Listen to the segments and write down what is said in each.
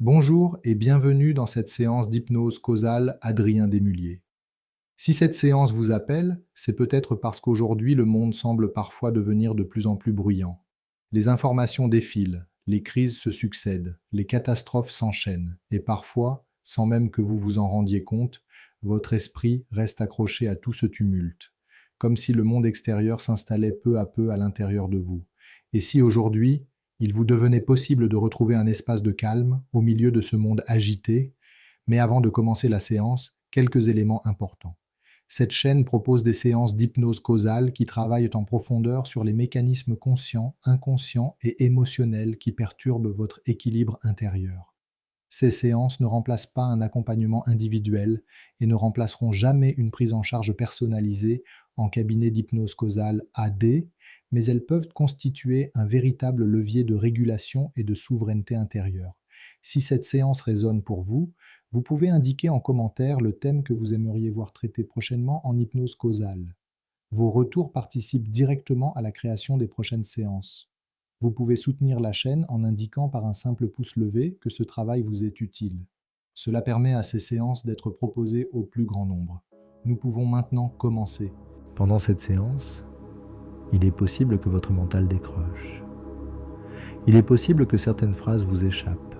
Bonjour et bienvenue dans cette séance d'hypnose causale Adrien Desmulliers. Si cette séance vous appelle, c'est peut-être parce qu'aujourd'hui le monde semble parfois devenir de plus en plus bruyant. Les informations défilent, les crises se succèdent, les catastrophes s'enchaînent, et parfois, sans même que vous vous en rendiez compte, votre esprit reste accroché à tout ce tumulte, comme si le monde extérieur s'installait peu à peu à l'intérieur de vous. Et si aujourd'hui, il vous devenait possible de retrouver un espace de calme au milieu de ce monde agité, mais avant de commencer la séance, quelques éléments importants. Cette chaîne propose des séances d'hypnose causale qui travaillent en profondeur sur les mécanismes conscients, inconscients et émotionnels qui perturbent votre équilibre intérieur. Ces séances ne remplacent pas un accompagnement individuel et ne remplaceront jamais une prise en charge personnalisée en cabinet d'hypnose causale AD, mais elles peuvent constituer un véritable levier de régulation et de souveraineté intérieure. Si cette séance résonne pour vous, vous pouvez indiquer en commentaire le thème que vous aimeriez voir traité prochainement en hypnose causale. Vos retours participent directement à la création des prochaines séances. Vous pouvez soutenir la chaîne en indiquant par un simple pouce levé que ce travail vous est utile. Cela permet à ces séances d'être proposées au plus grand nombre. Nous pouvons maintenant commencer. Pendant cette séance, il est possible que votre mental décroche. Il est possible que certaines phrases vous échappent,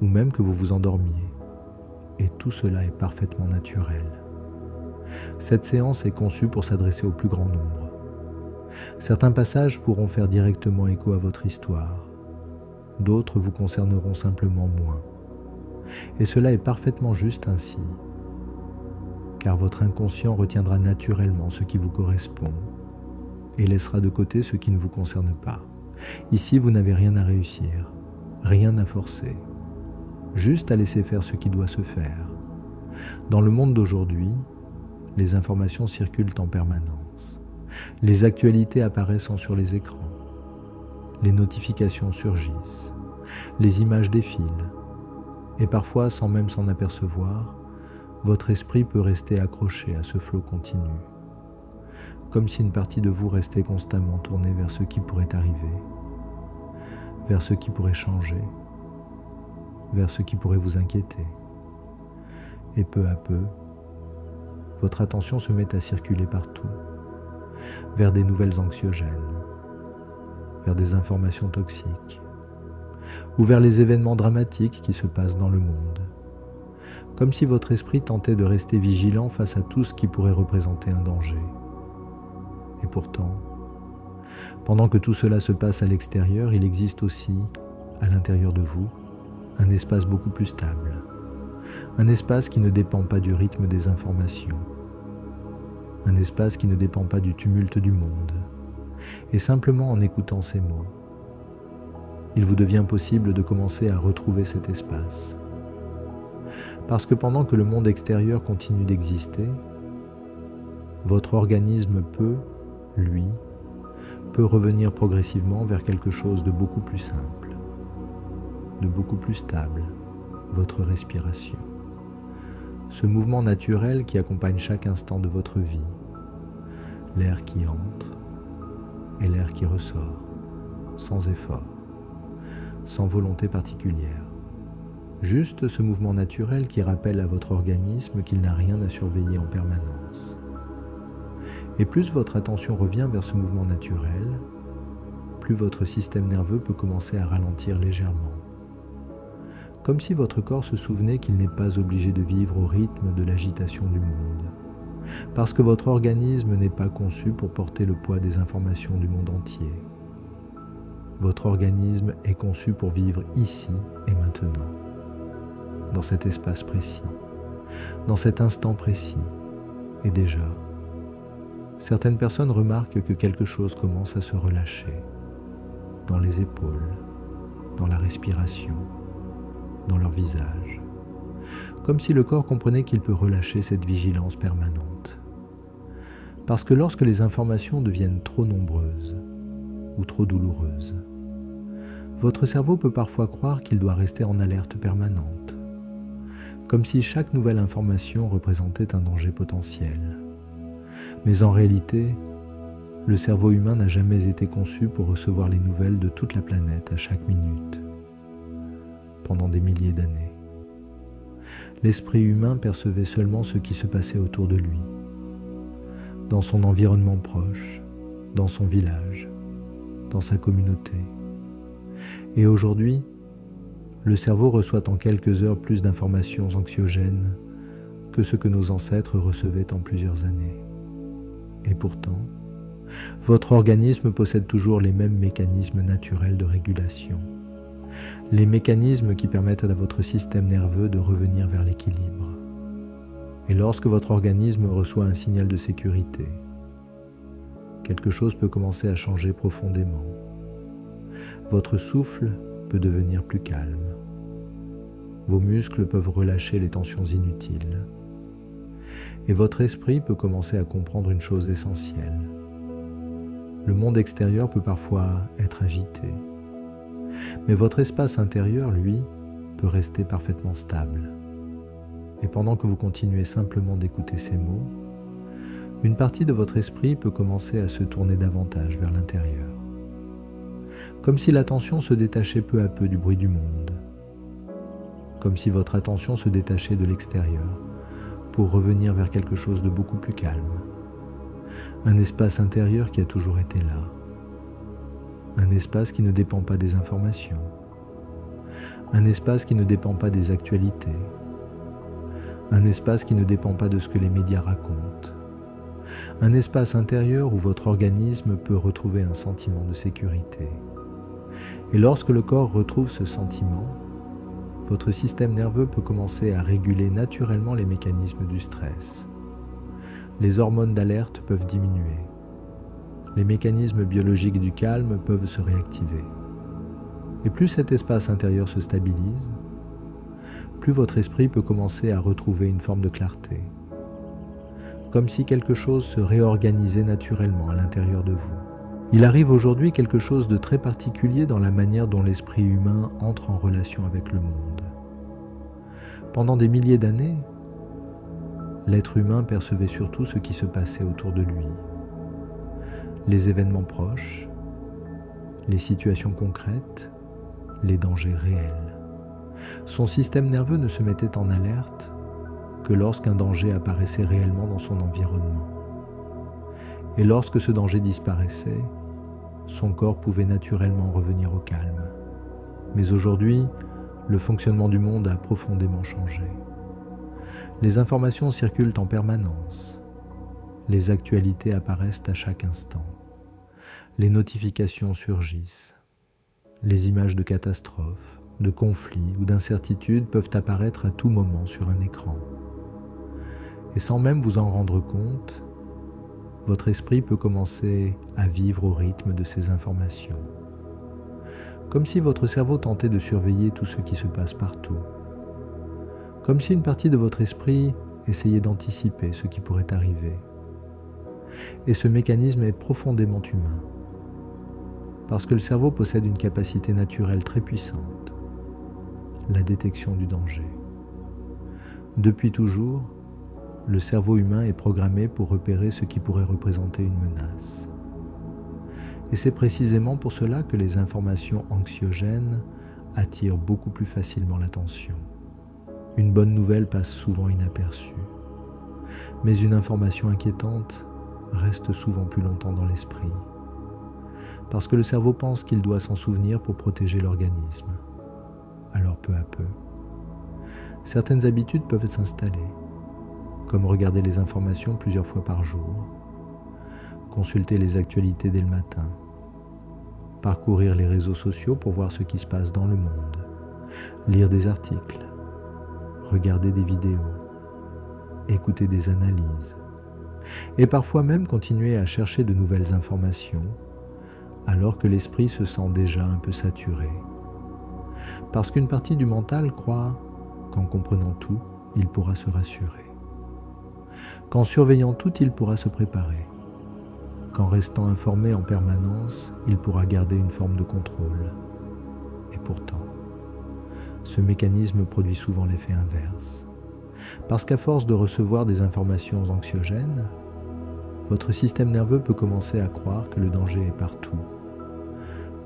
ou même que vous vous endormiez. Et tout cela est parfaitement naturel. Cette séance est conçue pour s'adresser au plus grand nombre. Certains passages pourront faire directement écho à votre histoire. D'autres vous concerneront simplement moins. Et cela est parfaitement juste ainsi, car votre inconscient retiendra naturellement ce qui vous correspond et laissera de côté ce qui ne vous concerne pas. Ici, vous n'avez rien à réussir, rien à forcer, juste à laisser faire ce qui doit se faire. Dans le monde d'aujourd'hui, les informations circulent en permanence. Les actualités apparaissent sur les écrans. Les notifications surgissent. Les images défilent. Et parfois, sans même s'en apercevoir, votre esprit peut rester accroché à ce flot continu, comme si une partie de vous restait constamment tournée vers ce qui pourrait arriver, vers ce qui pourrait changer, vers ce qui pourrait vous inquiéter. Et peu à peu, votre attention se met à circuler partout, vers des nouvelles anxiogènes, vers des informations toxiques, ou vers les événements dramatiques qui se passent dans le monde, comme si votre esprit tentait de rester vigilant face à tout ce qui pourrait représenter un danger. Et pourtant, pendant que tout cela se passe à l'extérieur, il existe aussi, à l'intérieur de vous, un espace beaucoup plus stable, un espace qui ne dépend pas du rythme des informations, un espace qui ne dépend pas du tumulte du monde, et simplement en écoutant ces mots, il vous devient possible de commencer à retrouver cet espace. Parce que pendant que le monde extérieur continue d'exister, votre organisme lui, peut revenir progressivement vers quelque chose de beaucoup plus simple, de beaucoup plus stable, votre respiration. Ce mouvement naturel qui accompagne chaque instant de votre vie, l'air qui entre et l'air qui ressort, sans effort, sans volonté particulière. Juste ce mouvement naturel qui rappelle à votre organisme qu'il n'a rien à surveiller en permanence. Et plus votre attention revient vers ce mouvement naturel, plus votre système nerveux peut commencer à ralentir légèrement. Comme si votre corps se souvenait qu'il n'est pas obligé de vivre au rythme de l'agitation du monde. Parce que votre organisme n'est pas conçu pour porter le poids des informations du monde entier. Votre organisme est conçu pour vivre ici et maintenant, dans cet espace précis, dans cet instant précis. Et déjà, certaines personnes remarquent que quelque chose commence à se relâcher, dans les épaules, dans la respiration, dans leur visage, comme si le corps comprenait qu'il peut relâcher cette vigilance permanente. Parce que lorsque les informations deviennent trop nombreuses ou trop douloureuses, votre cerveau peut parfois croire qu'il doit rester en alerte permanente, comme si chaque nouvelle information représentait un danger potentiel. Mais en réalité, le cerveau humain n'a jamais été conçu pour recevoir les nouvelles de toute la planète à chaque minute. pendant des milliers d'années. L'esprit humain percevait seulement ce qui se passait autour de lui, dans son environnement proche, dans son village, dans sa communauté. Et aujourd'hui, le cerveau reçoit en quelques heures plus d'informations anxiogènes que ce que nos ancêtres recevaient en plusieurs années. Et pourtant, votre organisme possède toujours les mêmes mécanismes naturels de régulation, les mécanismes qui permettent à votre système nerveux de revenir vers l'équilibre. Et lorsque votre organisme reçoit un signal de sécurité, quelque chose peut commencer à changer profondément. Votre souffle peut devenir plus calme. Vos muscles peuvent relâcher les tensions inutiles. Et votre esprit peut commencer à comprendre une chose essentielle. Le monde extérieur peut parfois être agité, mais votre espace intérieur, lui, peut rester parfaitement stable. Et pendant que vous continuez simplement d'écouter ces mots, une partie de votre esprit peut commencer à se tourner davantage vers l'intérieur, comme si l'attention se détachait peu à peu du bruit du monde, comme si votre attention se détachait de l'extérieur pour revenir vers quelque chose de beaucoup plus calme, un espace intérieur qui a toujours été là, un espace qui ne dépend pas des informations, un espace qui ne dépend pas des actualités, un espace qui ne dépend pas de ce que les médias racontent, un espace intérieur où votre organisme peut retrouver un sentiment de sécurité. Et lorsque le corps retrouve ce sentiment, votre système nerveux peut commencer à réguler naturellement les mécanismes du stress. Les hormones d'alerte peuvent diminuer. Les mécanismes biologiques du calme peuvent se réactiver. Et plus cet espace intérieur se stabilise, plus votre esprit peut commencer à retrouver une forme de clarté, comme si quelque chose se réorganisait naturellement à l'intérieur de vous. Il arrive aujourd'hui quelque chose de très particulier dans la manière dont l'esprit humain entre en relation avec le monde. Pendant des milliers d'années, l'être humain percevait surtout ce qui se passait autour de lui, les événements proches, les situations concrètes, les dangers réels. Son système nerveux ne se mettait en alerte que lorsqu'un danger apparaissait réellement dans son environnement. Et lorsque ce danger disparaissait, son corps pouvait naturellement revenir au calme. Mais aujourd'hui, le fonctionnement du monde a profondément changé. Les informations circulent en permanence. Les actualités apparaissent à chaque instant. Les notifications surgissent. Les images de catastrophes, de conflits ou d'incertitudes peuvent apparaître à tout moment sur un écran. Et sans même vous en rendre compte, votre esprit peut commencer à vivre au rythme de ces informations. Comme si votre cerveau tentait de surveiller tout ce qui se passe partout. Comme si une partie de votre esprit essayait d'anticiper ce qui pourrait arriver. Et ce mécanisme est profondément humain, parce que le cerveau possède une capacité naturelle très puissante, la détection du danger. Depuis toujours, le cerveau humain est programmé pour repérer ce qui pourrait représenter une menace. Et c'est précisément pour cela que les informations anxiogènes attirent beaucoup plus facilement l'attention. Une bonne nouvelle passe souvent inaperçue, mais une information inquiétante reste souvent plus longtemps dans l'esprit, parce que le cerveau pense qu'il doit s'en souvenir pour protéger l'organisme. Alors peu à peu, certaines habitudes peuvent s'installer, comme regarder les informations plusieurs fois par jour, consulter les actualités dès le matin, parcourir les réseaux sociaux pour voir ce qui se passe dans le monde, lire des articles, regarder des vidéos, écouter des analyses, et parfois même continuer à chercher de nouvelles informations, alors que l'esprit se sent déjà un peu saturé. Parce qu'une partie du mental croit qu'en comprenant tout, il pourra se rassurer. Qu'en surveillant tout, il pourra se préparer. Qu'en restant informé en permanence, il pourra garder une forme de contrôle. Et pourtant, ce mécanisme produit souvent l'effet inverse. Parce qu'à force de recevoir des informations anxiogènes, votre système nerveux peut commencer à croire que le danger est partout,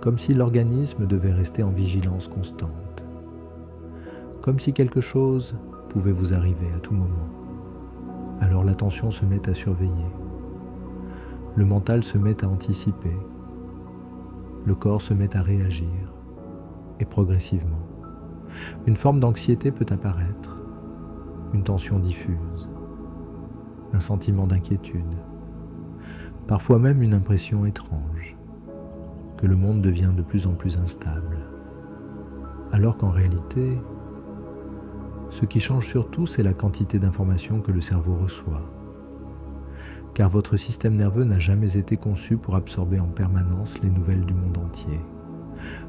comme si l'organisme devait rester en vigilance constante. comme si quelque chose pouvait vous arriver à tout moment. Alors l'attention se met à surveiller. Le mental se met à anticiper. Le corps se met à réagir. Et progressivement, une forme d'anxiété peut apparaître, une tension diffuse, un sentiment d'inquiétude, parfois même une impression étrange, que le monde devient de plus en plus instable. Alors qu'en réalité, ce qui change surtout, c'est la quantité d'informations que le cerveau reçoit. Car votre système nerveux n'a jamais été conçu pour absorber en permanence les nouvelles du monde entier.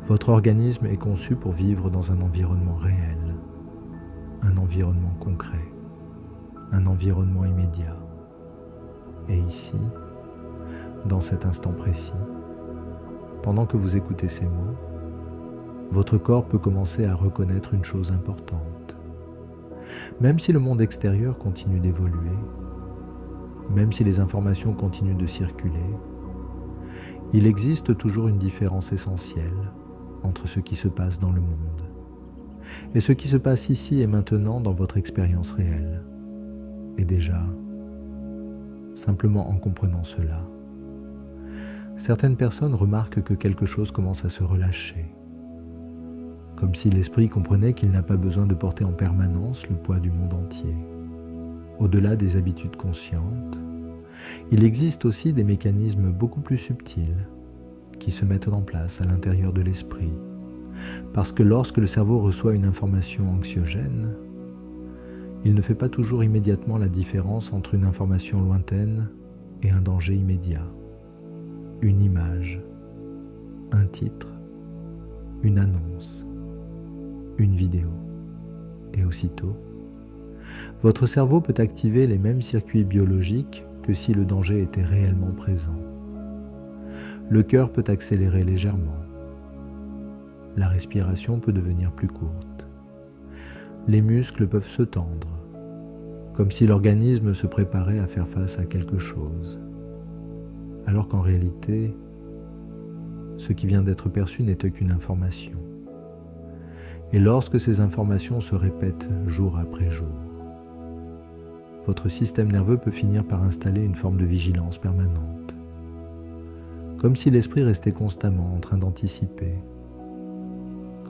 Votre organisme est conçu pour vivre dans un environnement réel, un environnement concret, un environnement immédiat. Et ici, dans cet instant précis, pendant que vous écoutez ces mots, votre corps peut commencer à reconnaître une chose importante. Même si le monde extérieur continue d'évoluer, même si les informations continuent de circuler, il existe toujours une différence essentielle entre ce qui se passe dans le monde et ce qui se passe ici et maintenant dans votre expérience réelle. Et déjà, simplement en comprenant cela, certaines personnes remarquent que quelque chose commence à se relâcher, comme si l'esprit comprenait qu'il n'a pas besoin de porter en permanence le poids du monde entier. Au-delà des habitudes conscientes, il existe aussi des mécanismes beaucoup plus subtils qui se mettent en place à l'intérieur de l'esprit, parce que lorsque le cerveau reçoit une information anxiogène, il ne fait pas toujours immédiatement la différence entre une information lointaine et un danger immédiat, une image, un titre, une annonce, une vidéo. Et aussitôt, votre cerveau peut activer les mêmes circuits biologiques que si le danger était réellement présent. Le cœur peut accélérer légèrement. La respiration peut devenir plus courte. Les muscles peuvent se tendre, comme si l'organisme se préparait à faire face à quelque chose. Alors qu'en réalité, ce qui vient d'être perçu n'était qu'une information. Et lorsque ces informations se répètent jour après jour, votre système nerveux peut finir par installer une forme de vigilance permanente, comme si l'esprit restait constamment en train d'anticiper,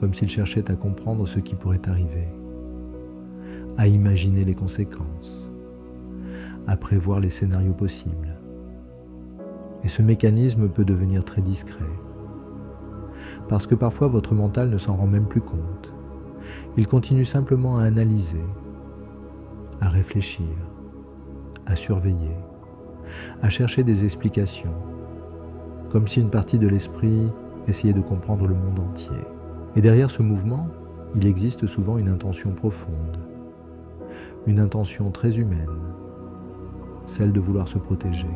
comme s'il cherchait à comprendre ce qui pourrait arriver, à imaginer les conséquences, à prévoir les scénarios possibles. Et ce mécanisme peut devenir très discret, parce que parfois votre mental ne s'en rend même plus compte. Il continue simplement à analyser, à réfléchir, à surveiller, à chercher des explications, comme si une partie de l'esprit essayait de comprendre le monde entier. Et derrière ce mouvement, il existe souvent une intention profonde, une intention très humaine, celle de vouloir se protéger.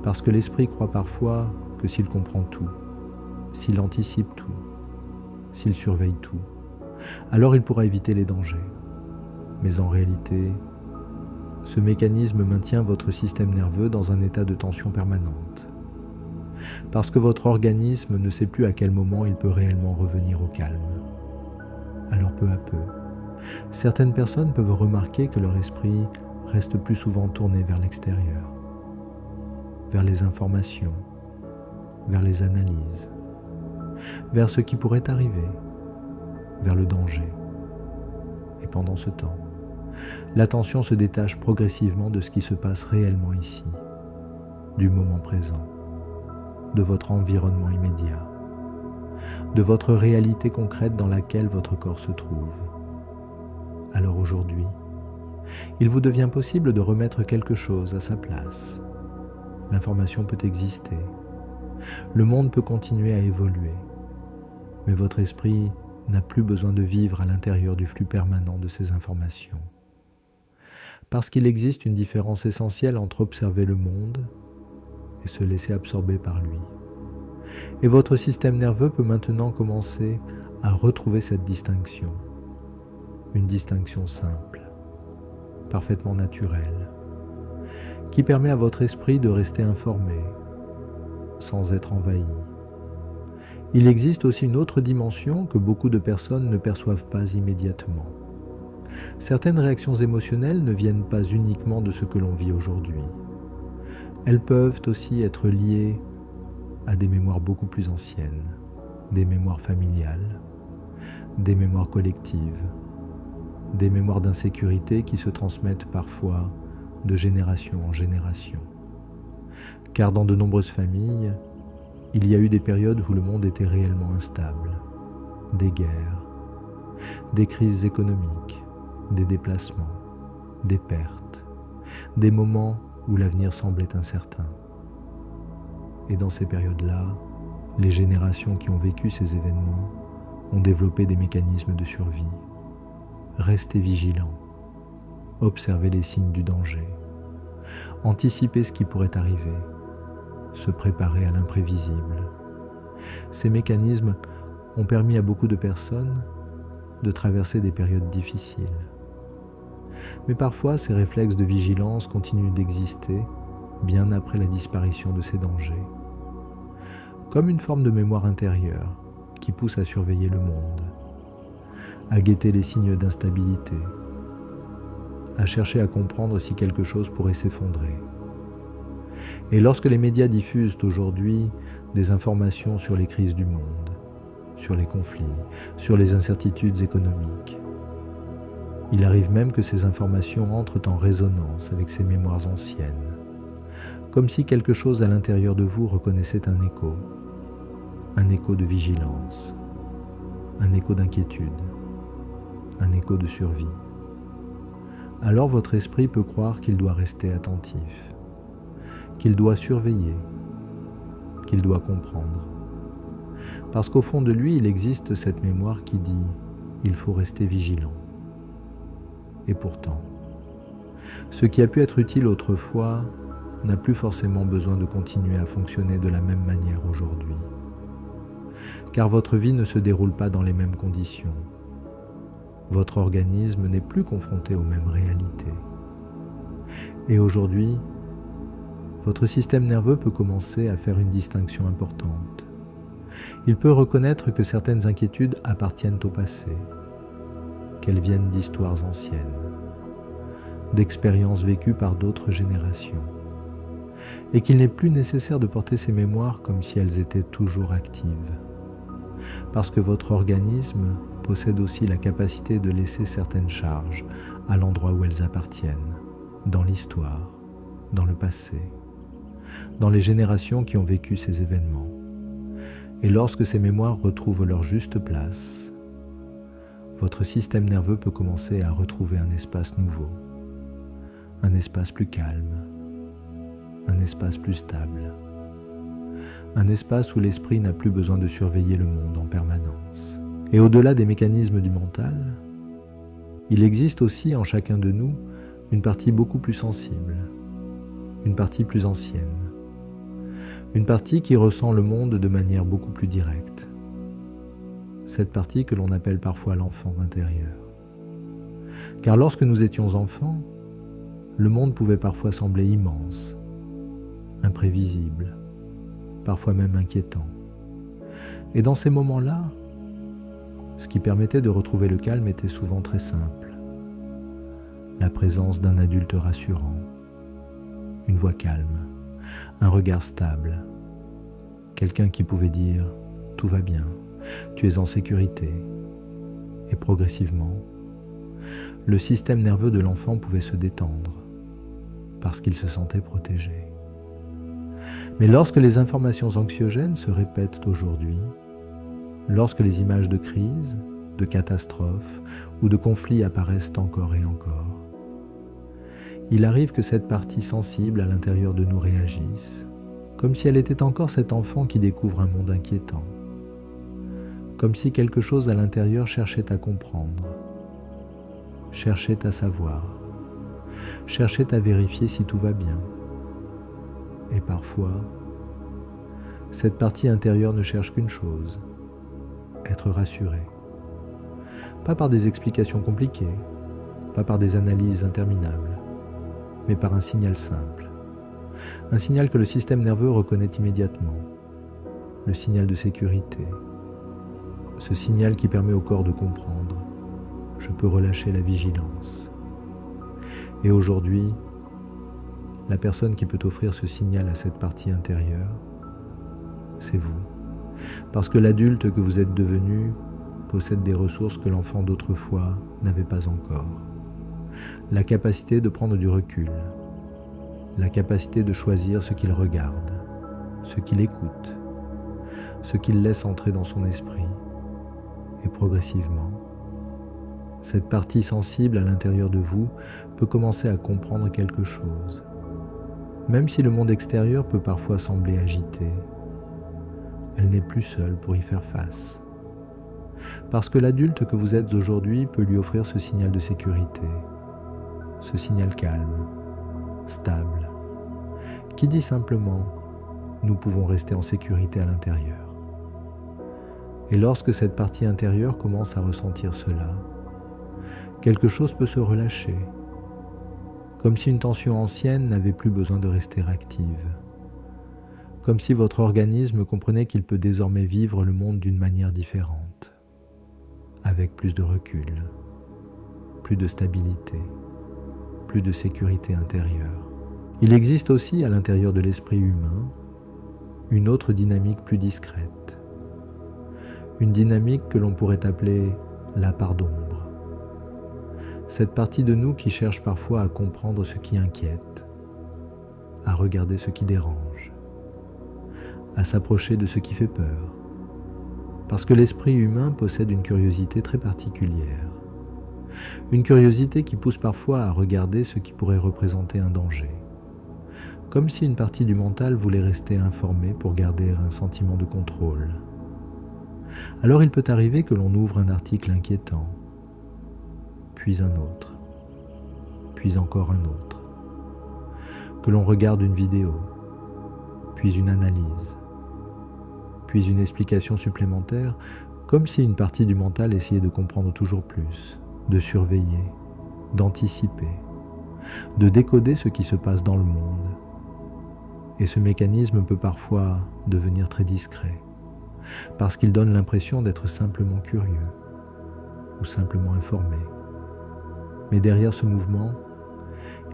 Parce que l'esprit croit parfois que s'il comprend tout, s'il anticipe tout, s'il surveille tout, alors il pourra éviter les dangers. Mais en réalité, ce mécanisme maintient votre système nerveux dans un état de tension permanente. Parce que votre organisme ne sait plus à quel moment il peut réellement revenir au calme. Alors peu à peu, certaines personnes peuvent remarquer que leur esprit reste plus souvent tourné vers l'extérieur, vers les informations, vers les analyses, vers ce qui pourrait arriver, vers le danger. Et pendant ce temps, l'attention se détache progressivement de ce qui se passe réellement ici, du moment présent, de votre environnement immédiat, de votre réalité concrète dans laquelle votre corps se trouve. Alors aujourd'hui, il vous devient possible de remettre quelque chose à sa place. L'information peut exister, le monde peut continuer à évoluer, mais votre esprit n'a plus besoin de vivre à l'intérieur du flux permanent de ces informations. Parce qu'il existe une différence essentielle entre observer le monde et se laisser absorber par lui. Et votre système nerveux peut maintenant commencer à retrouver cette distinction. Une distinction simple, parfaitement naturelle, qui permet à votre esprit de rester informé, sans être envahi. Il existe aussi une autre dimension que beaucoup de personnes ne perçoivent pas immédiatement. Certaines réactions émotionnelles ne viennent pas uniquement de ce que l'on vit aujourd'hui. Elles peuvent aussi être liées à des mémoires beaucoup plus anciennes, des mémoires familiales, des mémoires collectives, des mémoires d'insécurité qui se transmettent parfois de génération en génération. Car dans de nombreuses familles, il y a eu des périodes où le monde était réellement instable, des guerres, des crises économiques, des déplacements, des pertes, des moments où l'avenir semblait incertain. Et dans ces périodes-là, les générations qui ont vécu ces événements ont développé des mécanismes de survie. Rester vigilants, observer les signes du danger, anticiper ce qui pourrait arriver, se préparer à l'imprévisible. Ces mécanismes ont permis à beaucoup de personnes de traverser des périodes difficiles. Mais parfois, ces réflexes de vigilance continuent d'exister bien après la disparition de ces dangers, comme une forme de mémoire intérieure qui pousse à surveiller le monde, à guetter les signes d'instabilité, à chercher à comprendre si quelque chose pourrait s'effondrer. Et lorsque les médias diffusent aujourd'hui des informations sur les crises du monde, sur les conflits, sur les incertitudes économiques, il arrive même que ces informations entrent en résonance avec ces mémoires anciennes, comme si quelque chose à l'intérieur de vous reconnaissait un écho de vigilance, un écho d'inquiétude, un écho de survie. Alors votre esprit peut croire qu'il doit rester attentif, qu'il doit surveiller, qu'il doit comprendre. Parce qu'au fond de lui, il existe cette mémoire qui dit « il faut rester vigilant ». Et pourtant, ce qui a pu être utile autrefois n'a plus forcément besoin de continuer à fonctionner de la même manière aujourd'hui. Car votre vie ne se déroule pas dans les mêmes conditions. Votre organisme n'est plus confronté aux mêmes réalités. Et aujourd'hui, votre système nerveux peut commencer à faire une distinction importante. Il peut reconnaître que certaines inquiétudes appartiennent au passé, qu'elles viennent d'histoires anciennes, d'expériences vécues par d'autres générations, et qu'il n'est plus nécessaire de porter ces mémoires comme si elles étaient toujours actives, parce que votre organisme possède aussi la capacité de laisser certaines charges à l'endroit où elles appartiennent, dans l'histoire, dans le passé, dans les générations qui ont vécu ces événements. Et lorsque ces mémoires retrouvent leur juste place, votre système nerveux peut commencer à retrouver un espace nouveau, un espace plus calme, un espace plus stable, un espace où l'esprit n'a plus besoin de surveiller le monde en permanence. Et au-delà des mécanismes du mental, il existe aussi en chacun de nous une partie beaucoup plus sensible, une partie plus ancienne, une partie qui ressent le monde de manière beaucoup plus directe, cette partie que l'on appelle parfois l'enfant intérieur. Car lorsque nous étions enfants, le monde pouvait parfois sembler immense, imprévisible, parfois même inquiétant. Et dans ces moments-là, ce qui permettait de retrouver le calme était souvent très simple. La présence d'un adulte rassurant, une voix calme, un regard stable, quelqu'un qui pouvait dire « tout va bien, tu es en sécurité ». Et progressivement, le système nerveux de l'enfant pouvait se détendre parce qu'il se sentait protégé. Mais lorsque les informations anxiogènes se répètent aujourd'hui, lorsque les images de crise, de catastrophes ou de conflits apparaissent encore et encore, il arrive que cette partie sensible à l'intérieur de nous réagisse, comme si elle était encore cet enfant qui découvre un monde inquiétant, comme si quelque chose à l'intérieur cherchait à comprendre, cherchait à savoir, cherchait à vérifier si tout va bien. Et parfois, cette partie intérieure ne cherche qu'une chose, être rassurée. Pas par des explications compliquées, pas par des analyses interminables, mais par un signal simple. Un signal que le système nerveux reconnaît immédiatement. le signal de sécurité, ce signal qui permet au corps de comprendre « je peux relâcher la vigilance ». Et aujourd'hui, la personne qui peut offrir ce signal à cette partie intérieure, c'est vous. Parce que l'adulte que vous êtes devenu possède des ressources que l'enfant d'autrefois n'avait pas encore. La capacité de prendre du recul, la capacité de choisir ce qu'il regarde, ce qu'il écoute, ce qu'il laisse entrer dans son esprit, et progressivement, cette partie sensible à l'intérieur de vous peut commencer à comprendre quelque chose. Même si le monde extérieur peut parfois sembler agité, elle n'est plus seule pour y faire face. Parce que l'adulte que vous êtes aujourd'hui peut lui offrir ce signal de sécurité, ce signal calme, stable, qui dit simplement « nous pouvons rester en sécurité à l'intérieur ». Et lorsque cette partie intérieure commence à ressentir cela, quelque chose peut se relâcher, comme si une tension ancienne n'avait plus besoin de rester active, comme si votre organisme comprenait qu'il peut désormais vivre le monde d'une manière différente, avec plus de recul, plus de stabilité, plus de sécurité intérieure. Il existe aussi à l'intérieur de l'esprit humain une autre dynamique plus discrète, une dynamique que l'on pourrait appeler la part d'ombre. Cette partie de nous qui cherche parfois à comprendre ce qui inquiète, à regarder ce qui dérange, à s'approcher de ce qui fait peur, parce que l'esprit humain possède une curiosité très particulière, une curiosité qui pousse parfois à regarder ce qui pourrait représenter un danger, comme si une partie du mental voulait rester informée pour garder un sentiment de contrôle. Alors il peut arriver que l'on ouvre un article inquiétant, puis un autre, puis encore un autre, que l'on regarde une vidéo, puis une analyse, puis une explication supplémentaire, comme si une partie du mental essayait de comprendre toujours plus, de surveiller, d'anticiper, de décoder ce qui se passe dans le monde. Et ce mécanisme peut parfois devenir très discret, parce qu'il donne l'impression d'être simplement curieux ou simplement informé. Mais derrière ce mouvement,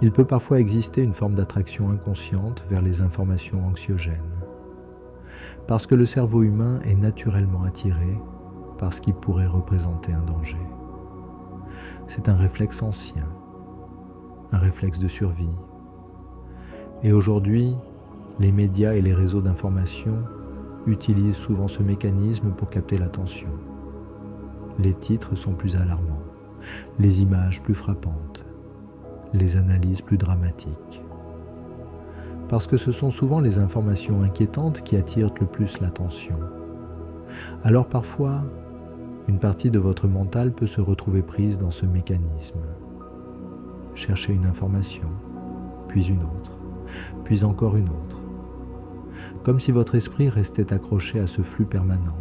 il peut parfois exister une forme d'attraction inconsciente vers les informations anxiogènes, parce que le cerveau humain est naturellement attiré par ce qui pourrait représenter un danger. C'est un réflexe ancien, un réflexe de survie. Et aujourd'hui, les médias et les réseaux d'information utilisent souvent ce mécanisme pour capter l'attention. Les titres sont plus alarmants, les images plus frappantes, les analyses plus dramatiques. Parce que ce sont souvent les informations inquiétantes qui attirent le plus l'attention. Alors parfois, une partie de votre mental peut se retrouver prise dans ce mécanisme. Chercher une information, puis une autre, puis encore une autre. Comme si votre esprit restait accroché à ce flux permanent.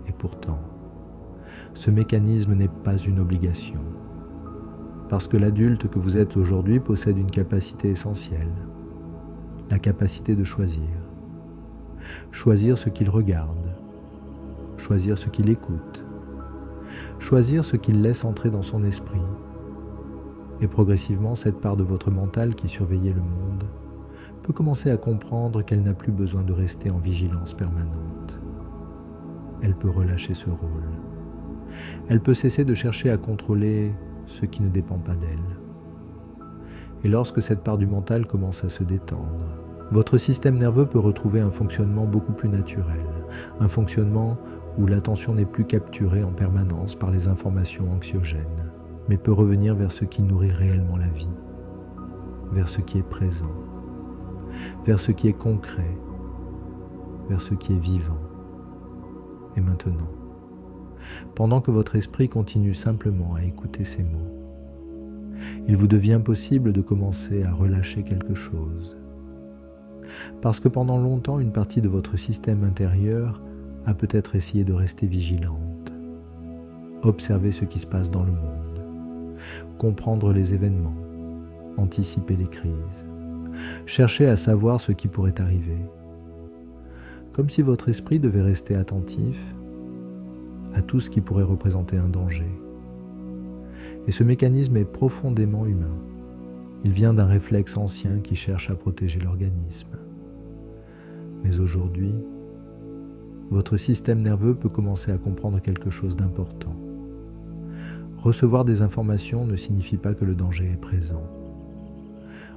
Et pourtant, ce mécanisme n'est pas une obligation. Parce que l'adulte que vous êtes aujourd'hui possède une capacité essentielle, la capacité de choisir. Choisir ce qu'il regarde, choisir ce qu'il écoute, choisir ce qu'il laisse entrer dans son esprit. Et progressivement, cette part de votre mental qui surveillait le monde peut commencer à comprendre qu'elle n'a plus besoin de rester en vigilance permanente. Elle peut relâcher ce rôle. Elle peut cesser de chercher à contrôler ce qui ne dépend pas d'elle. Et lorsque cette part du mental commence à se détendre, votre système nerveux peut retrouver un fonctionnement beaucoup plus naturel, un fonctionnement où l'attention n'est plus capturée en permanence par les informations anxiogènes, mais peut revenir vers ce qui nourrit réellement la vie, vers ce qui est présent, vers ce qui est concret, vers ce qui est vivant. Et maintenant, pendant que votre esprit continue simplement à écouter ces mots, il vous devient possible de commencer à relâcher quelque chose. Parce que pendant longtemps, une partie de votre système intérieur a peut-être essayé de rester vigilante, observer ce qui se passe dans le monde, comprendre les événements, anticiper les crises, chercher à savoir ce qui pourrait arriver. comme si votre esprit devait rester attentif à tout ce qui pourrait représenter un danger. Et ce mécanisme est profondément humain. Il vient d'un réflexe ancien qui cherche à protéger l'organisme. Mais aujourd'hui, votre système nerveux peut commencer à comprendre quelque chose d'important. Recevoir des informations ne signifie pas que le danger est présent.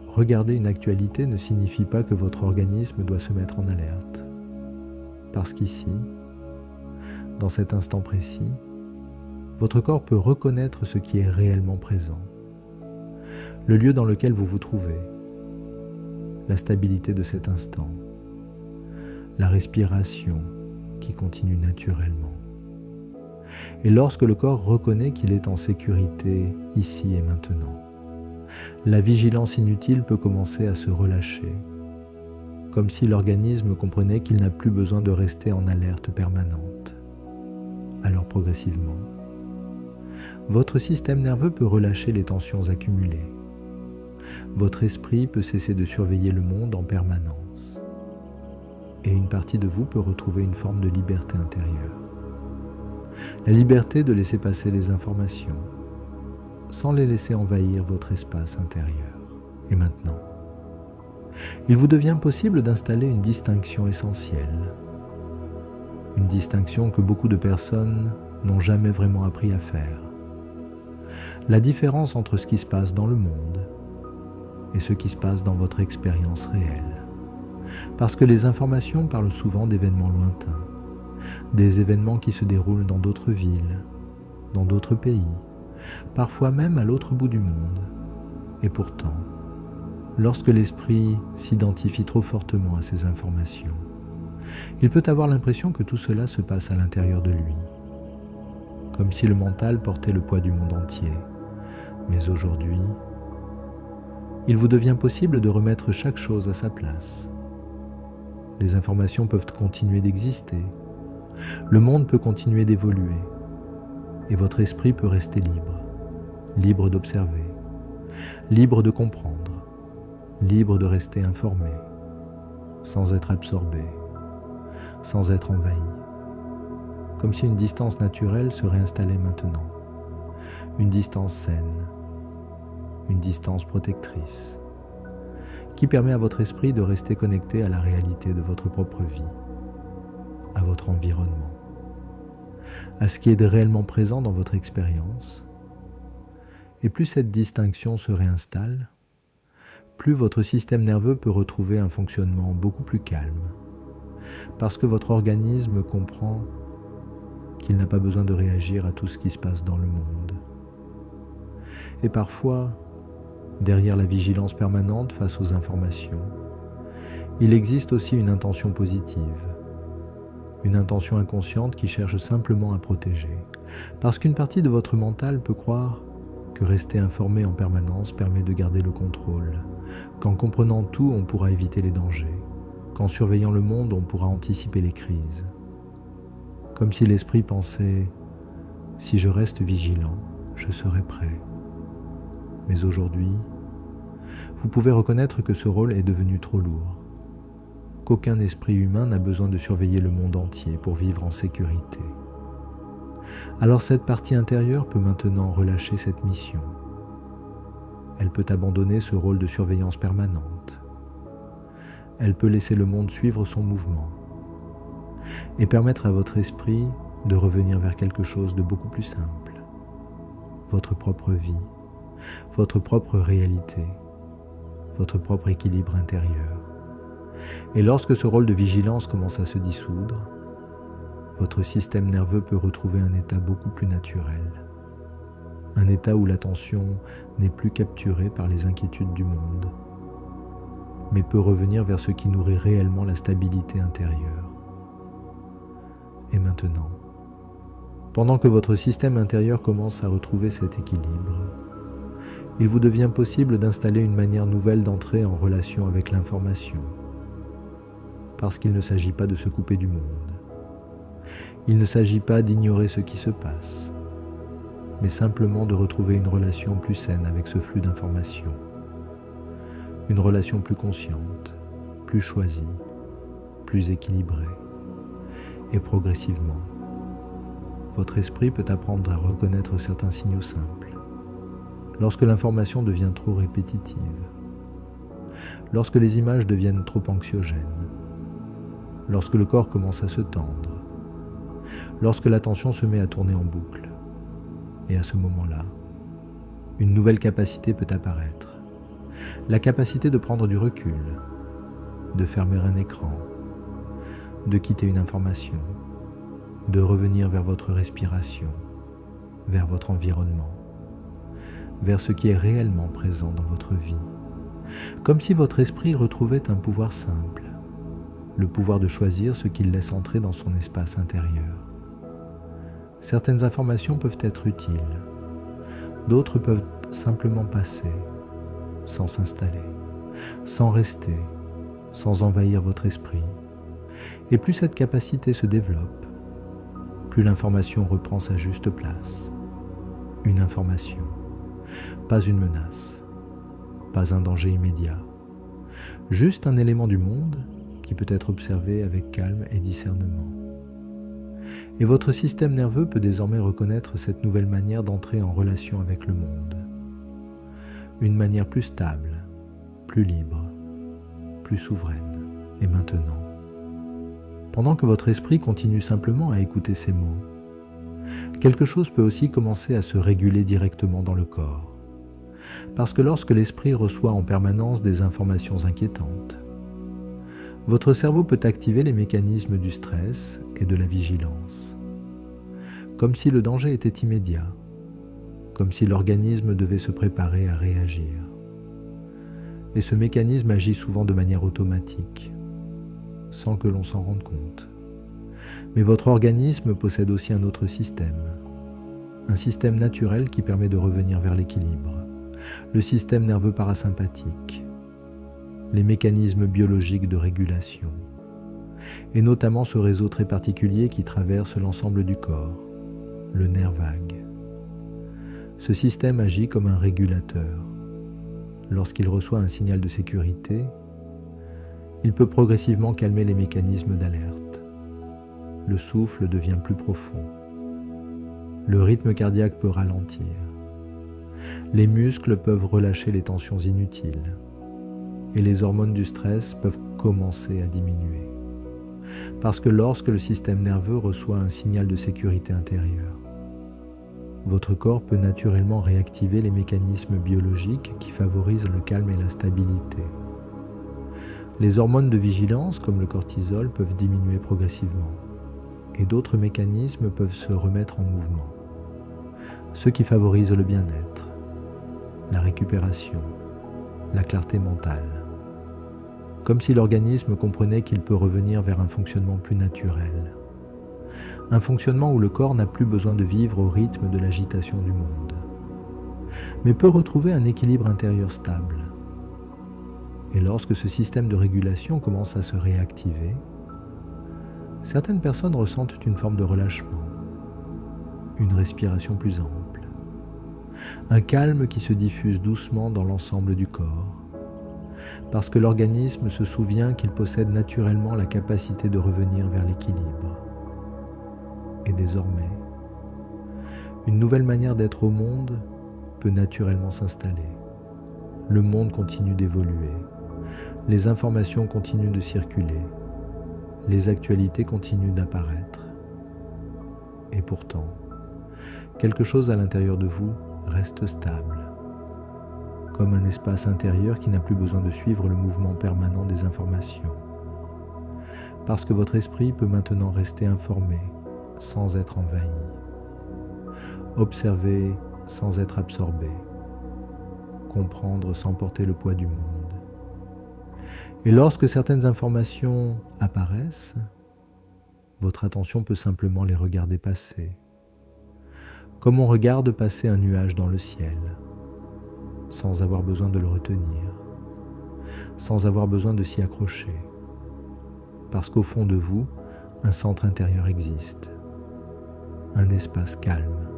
Regarder une actualité ne signifie pas que votre organisme doit se mettre en alerte. Parce qu'ici, dans cet instant précis, votre corps peut reconnaître ce qui est réellement présent. Le lieu dans lequel vous vous trouvez, la stabilité de cet instant, la respiration qui continue naturellement. Et lorsque le corps reconnaît qu'il est en sécurité ici et maintenant, la vigilance inutile peut commencer à se relâcher, comme si l'organisme comprenait qu'il n'a plus besoin de rester en alerte permanente. Alors progressivement, votre système nerveux peut relâcher les tensions accumulées. Votre esprit peut cesser de surveiller le monde en permanence. Et une partie de vous peut retrouver une forme de liberté intérieure. La liberté de laisser passer les informations, sans les laisser envahir votre espace intérieur. Et maintenant, il vous devient possible d'installer une distinction essentielle. Une distinction que beaucoup de personnes n'ont jamais vraiment appris à faire. La différence entre ce qui se passe dans le monde et ce qui se passe dans votre expérience réelle. Parce que les informations parlent souvent d'événements lointains, des événements qui se déroulent dans d'autres villes, dans d'autres pays, parfois même à l'autre bout du monde. Et pourtant, lorsque l'esprit s'identifie trop fortement à ces informations, il peut avoir l'impression que tout cela se passe à l'intérieur de lui, comme si le mental portait le poids du monde entier. Mais aujourd'hui, il vous devient possible de remettre chaque chose à sa place. Les informations peuvent continuer d'exister, le monde peut continuer d'évoluer, et votre esprit peut rester libre, libre d'observer, libre de comprendre, libre de rester informé, sans être absorbé, sans être envahi, comme si une distance naturelle se réinstallait maintenant, une distance saine, une distance protectrice, qui permet à votre esprit de rester connecté à la réalité de votre propre vie, à votre environnement, à ce qui est réellement présent dans votre expérience. Et plus cette distinction se réinstalle, plus votre système nerveux peut retrouver un fonctionnement beaucoup plus calme, parce que votre organisme comprend qu'il n'a pas besoin de réagir à tout ce qui se passe dans le monde. Et parfois, derrière la vigilance permanente face aux informations, il existe aussi une intention positive, une intention inconsciente qui cherche simplement à protéger, parce qu'une partie de votre mental peut croire que rester informé en permanence permet de garder le contrôle, qu'en comprenant tout, on pourra éviter les dangers, qu'en surveillant le monde, on pourra anticiper les crises. Comme si l'esprit pensait « si je reste vigilant, je serai prêt ». Mais aujourd'hui, vous pouvez reconnaître que ce rôle est devenu trop lourd, qu'aucun esprit humain n'a besoin de surveiller le monde entier pour vivre en sécurité. Alors cette partie intérieure peut maintenant relâcher cette mission. Elle peut abandonner ce rôle de surveillance permanente. Elle peut laisser le monde suivre son mouvement et permettre à votre esprit de revenir vers quelque chose de beaucoup plus simple. Votre propre vie, votre propre réalité, votre propre équilibre intérieur. Et lorsque ce rôle de vigilance commence à se dissoudre, votre système nerveux peut retrouver un état beaucoup plus naturel. Un état où l'attention n'est plus capturée par les inquiétudes du monde, mais peut revenir vers ce qui nourrit réellement la stabilité intérieure. Et maintenant, pendant que votre système intérieur commence à retrouver cet équilibre, il vous devient possible d'installer une manière nouvelle d'entrer en relation avec l'information, parce qu'il ne s'agit pas de se couper du monde. Il ne s'agit pas d'ignorer ce qui se passe, mais simplement de retrouver une relation plus saine avec ce flux d'informations, une relation plus consciente, plus choisie, plus équilibrée. Et progressivement, votre esprit peut apprendre à reconnaître certains signaux simples. Lorsque l'information devient trop répétitive, lorsque les images deviennent trop anxiogènes, lorsque le corps commence à se tendre, lorsque l'attention se met à tourner en boucle. Et à ce moment-là, une nouvelle capacité peut apparaître. La capacité de prendre du recul, de fermer un écran, de quitter une information, de revenir vers votre respiration, vers votre environnement, vers ce qui est réellement présent dans votre vie. Comme si votre esprit retrouvait un pouvoir simple, le pouvoir de choisir ce qu'il laisse entrer dans son espace intérieur. Certaines informations peuvent être utiles, d'autres peuvent simplement passer, sans s'installer, sans rester, sans envahir votre esprit. Et plus cette capacité se développe, plus l'information reprend sa juste place. Une information, pas une menace, pas un danger immédiat, juste un élément du monde qui peut être observé avec calme et discernement. Et votre système nerveux peut désormais reconnaître cette nouvelle manière d'entrer en relation avec le monde. Une manière plus stable, plus libre, plus souveraine. Et maintenant, pendant que votre esprit continue simplement à écouter ces mots, quelque chose peut aussi commencer à se réguler directement dans le corps. Parce que lorsque l'esprit reçoit en permanence des informations inquiétantes, votre cerveau peut activer les mécanismes du stress et de la vigilance, comme si le danger était immédiat, comme si l'organisme devait se préparer à réagir. Et ce mécanisme agit souvent de manière automatique, sans que l'on s'en rende compte. Mais votre organisme possède aussi un autre système, un système naturel qui permet de revenir vers l'équilibre, le système nerveux parasympathique, les mécanismes biologiques de régulation, et notamment ce réseau très particulier qui traverse l'ensemble du corps, le nerf vague. Ce système agit comme un régulateur. Lorsqu'il reçoit un signal de sécurité, il peut progressivement calmer les mécanismes d'alerte. Le souffle devient plus profond. Le rythme cardiaque peut ralentir. Les muscles peuvent relâcher les tensions inutiles. Et les hormones du stress peuvent commencer à diminuer. Parce que lorsque le système nerveux reçoit un signal de sécurité intérieure, votre corps peut naturellement réactiver les mécanismes biologiques qui favorisent le calme et la stabilité. Les hormones de vigilance, comme le cortisol, peuvent diminuer progressivement, et d'autres mécanismes peuvent se remettre en mouvement, ce qui favorise le bien-être, la récupération, la clarté mentale. Comme si l'organisme comprenait qu'il peut revenir vers un fonctionnement plus naturel. Un fonctionnement où le corps n'a plus besoin de vivre au rythme de l'agitation du monde, mais peut retrouver un équilibre intérieur stable. Et lorsque ce système de régulation commence à se réactiver, certaines personnes ressentent une forme de relâchement, une respiration plus ample, un calme qui se diffuse doucement dans l'ensemble du corps, parce que l'organisme se souvient qu'il possède naturellement la capacité de revenir vers l'équilibre. Et désormais, une nouvelle manière d'être au monde peut naturellement s'installer. Le monde continue d'évoluer, les informations continuent de circuler, les actualités continuent d'apparaître. Et pourtant, quelque chose à l'intérieur de vous reste stable, comme un espace intérieur qui n'a plus besoin de suivre le mouvement permanent des informations. Parce que votre esprit peut maintenant rester informé sans être envahi, observer sans être absorbé, comprendre sans porter le poids du monde. Et lorsque certaines informations apparaissent, votre attention peut simplement les regarder passer, comme on regarde passer un nuage dans le ciel, sans avoir besoin de le retenir, sans avoir besoin de s'y accrocher, parce qu'au fond de vous, un centre intérieur existe, un espace calme,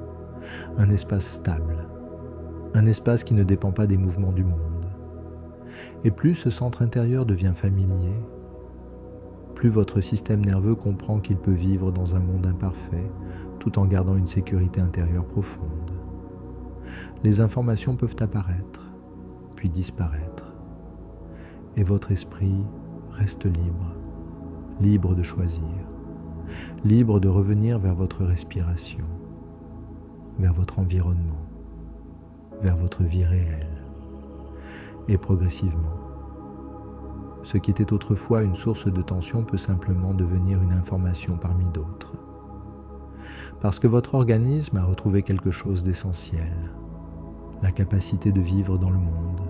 un espace stable, un espace qui ne dépend pas des mouvements du monde. Et plus ce centre intérieur devient familier, plus votre système nerveux comprend qu'il peut vivre dans un monde imparfait tout en gardant une sécurité intérieure profonde. Les informations peuvent apparaître, puis disparaître, et votre esprit reste libre, libre de choisir, libre de revenir vers votre respiration, vers votre environnement, vers votre vie réelle. Et progressivement, ce qui était autrefois une source de tension peut simplement devenir une information parmi d'autres. Parce que votre organisme a retrouvé quelque chose d'essentiel, la capacité de vivre dans le monde,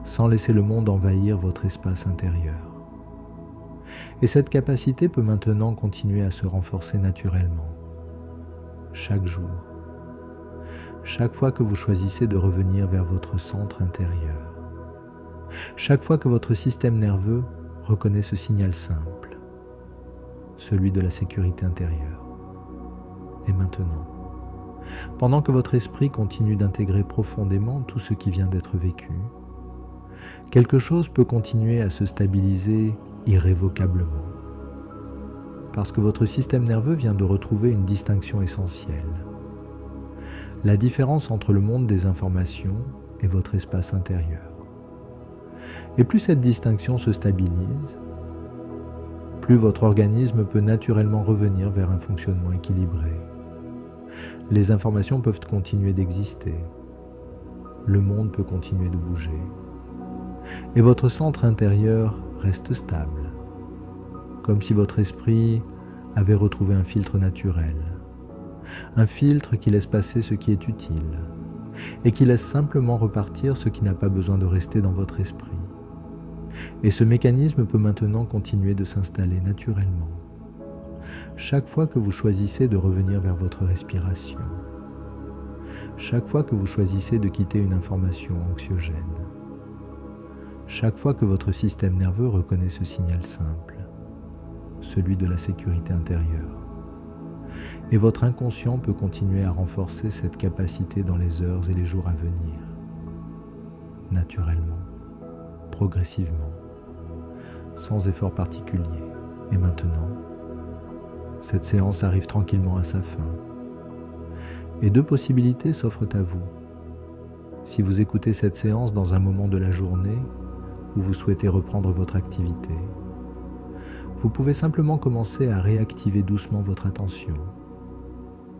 sans laisser le monde envahir votre espace intérieur. Et cette capacité peut maintenant continuer à se renforcer naturellement, chaque jour, chaque fois que vous choisissez de revenir vers votre centre intérieur. Chaque fois que votre système nerveux reconnaît ce signal simple, celui de la sécurité intérieure. Et maintenant, pendant que votre esprit continue d'intégrer profondément tout ce qui vient d'être vécu, quelque chose peut continuer à se stabiliser irrévocablement, parce que votre système nerveux vient de retrouver une distinction essentielle. La différence entre le monde des informations et votre espace intérieur. Et plus cette distinction se stabilise, plus votre organisme peut naturellement revenir vers un fonctionnement équilibré. Les informations peuvent continuer d'exister, le monde peut continuer de bouger, et votre centre intérieur reste stable, comme si votre esprit avait retrouvé un filtre naturel, un filtre qui laisse passer ce qui est utile, et qui laisse simplement repartir ce qui n'a pas besoin de rester dans votre esprit. Et ce mécanisme peut maintenant continuer de s'installer naturellement. Chaque fois que vous choisissez de revenir vers votre respiration, chaque fois que vous choisissez de quitter une information anxiogène, chaque fois que votre système nerveux reconnaît ce signal simple, celui de la sécurité intérieure, et votre inconscient peut continuer à renforcer cette capacité dans les heures et les jours à venir, naturellement, progressivement, sans effort particulier. Et maintenant, cette séance arrive tranquillement à sa fin. Et deux possibilités s'offrent à vous. Si vous écoutez cette séance dans un moment de la journée où vous souhaitez reprendre votre activité, vous pouvez simplement commencer à réactiver doucement votre attention,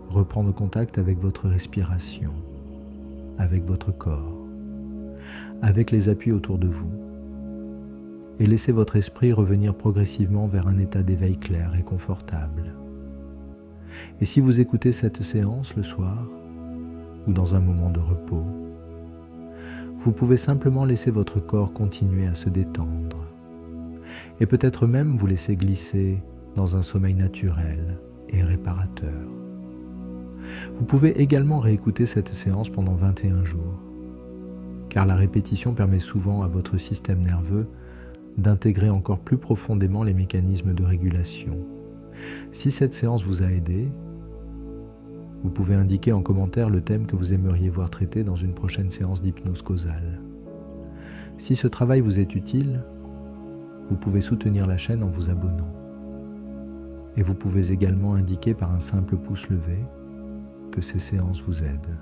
reprendre contact avec votre respiration, avec votre corps, avec les appuis autour de vous, et laissez votre esprit revenir progressivement vers un état d'éveil clair et confortable. Et si vous écoutez cette séance le soir, ou dans un moment de repos, vous pouvez simplement laisser votre corps continuer à se détendre, et peut-être même vous laisser glisser dans un sommeil naturel et réparateur. Vous pouvez également réécouter cette séance pendant 21 jours, car la répétition permet souvent à votre système nerveux d'intégrer encore plus profondément les mécanismes de régulation. Si cette séance vous a aidé, vous pouvez indiquer en commentaire le thème que vous aimeriez voir traité dans une prochaine séance d'hypnose causale. Si ce travail vous est utile, vous pouvez soutenir la chaîne en vous abonnant. Et vous pouvez également indiquer par un simple pouce levé que ces séances vous aident.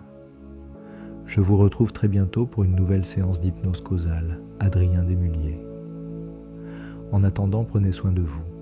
Je vous retrouve très bientôt pour une nouvelle séance d'hypnose causale. Adrien Desmulliers. En attendant, prenez soin de vous.